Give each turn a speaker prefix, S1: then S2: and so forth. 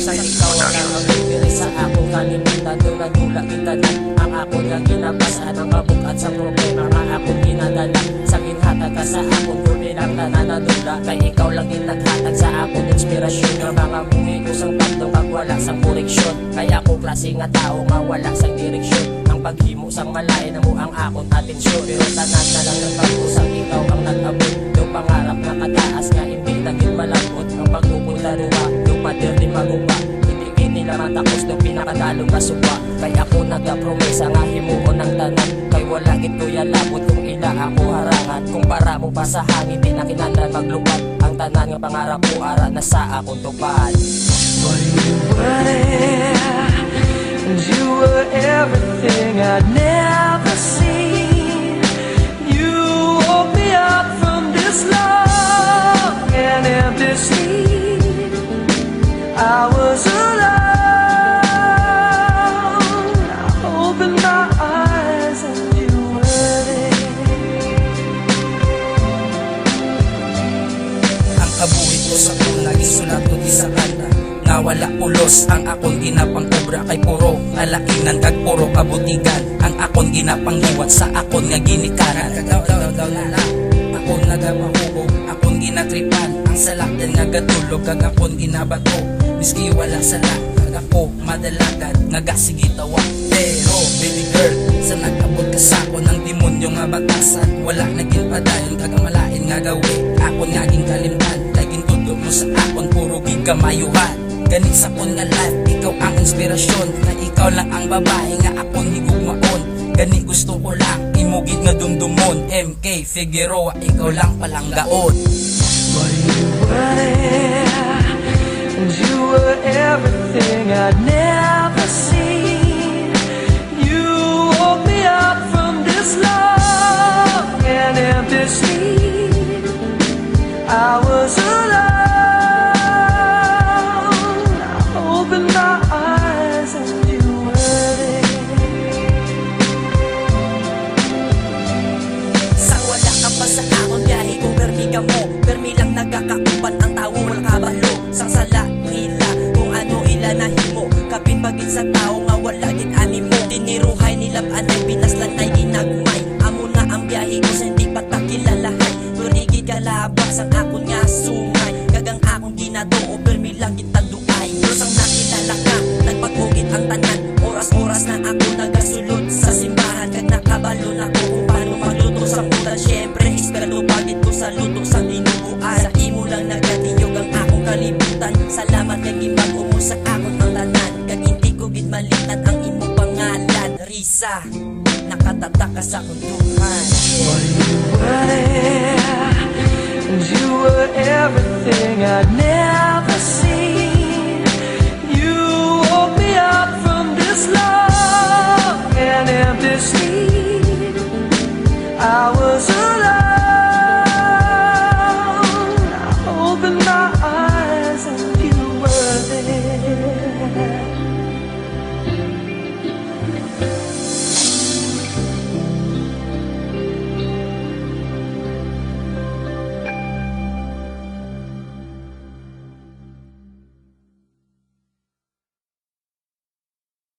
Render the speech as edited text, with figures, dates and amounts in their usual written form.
S1: Sa ikaw ang nakabibiri sa akong kalimutan. Dula-dula kitanan ang ako na ginabasaan. Ang kabukat sa problema nga akong ginadala. Sa ginhatag ka sa akong dulilang nananadula. Kay ikaw lang ginaghatag sa akong inspirasyon. Ang mga buhay ko sang pagdong pag wala sang koreksyon. Kaya ako klase nga tao nga wala sang direksyon. Ang paghimo sang malay na mo ang akong atensyon. Pero tanan na lang ng pag-usang ikaw ang nag-abot. Yung pangarap na kataas nga hindi naging malambot. Ang pagpupunta ruwa, yung pader di magupa. Hindi nila matapos ng pinakadalong kasuba. Kaya ako nag-apromesa nga himuon ng tanan. Kay wala git ko yalabot kung ila ako harangan. Kung para mo pa sa hangin di na kinahanglan maglupat. Ang tanan nga pangarap ko ara na sa akong tupad.
S2: For you were there, and you were everything I'd never seen. You woke me up from this long and empty sleep. I was alone. I opened my eyes and you were there.
S3: Ang kabuhi ko sa una isulat ko di sa kanta. Nga wala ulos ang akong ginapang obra. Kay puro alainan kag puro kabutigan. Ang akong ginapang liwat sa akong nga ginikanan. Kagaw na akong nagamahubog, akong ginatripan. Ang salakyan nga gatulog kag akong ginabato. Miski wala sala kag ako madalagan. Nga gasigi tawa. Pero baby girl, sa nagabot ka sa ako ng demonyo nga batasan. Wala naging padayon kag malain nga gawi. Akon nga ginkalimtan, laging tudok mo sa akon puro gigamayuhan. Ganit sa kon nga life, ikaw ang inspirasyon. Na ikaw lang ang babae nga akong higugmaon. Gani gusto ko lang, imugid nga dumdumon. MK Figueroa, ikaw lang palang gaon.
S2: For you were there, and you were everything I'd never seen. You woke me up from this long and empty sleep. I was alone. I opened my eyes and you were there.
S1: Sa wala ka pa sa akong biyahe kung permi ka mo. Permi lang nagkakaupan ang tao walang kabalo. Sang sala nila kung ano ila nahimo. Kapin pagin sa tao nga wala gin animo. Tiniruhay nilab anay pinaslan ay ginagmay. Amo na ang biyahe ko sa hindi patakilalahay. Turigi kalabas ang akong nga sungay. Kagang akong ginatuo permi lang gitaduay. Pero sang nakilala ka nagpagugit ang tanan. Oras-oras na ako nagasulod sa simbahan. Kag nakabalo na ko kung paano magluto sa putan. Syempre esperado pagit ko sa luto sa dinuguan. Sa imo lang nagatiyog ang akong kalibutan. Salamat kay gibago mo sa akong ang tanan. Kag hindi ko gid malitan ang imo pangalan. Risa, nakatatak ka sa akong duhan.
S2: For you were there, and you were everything I'd never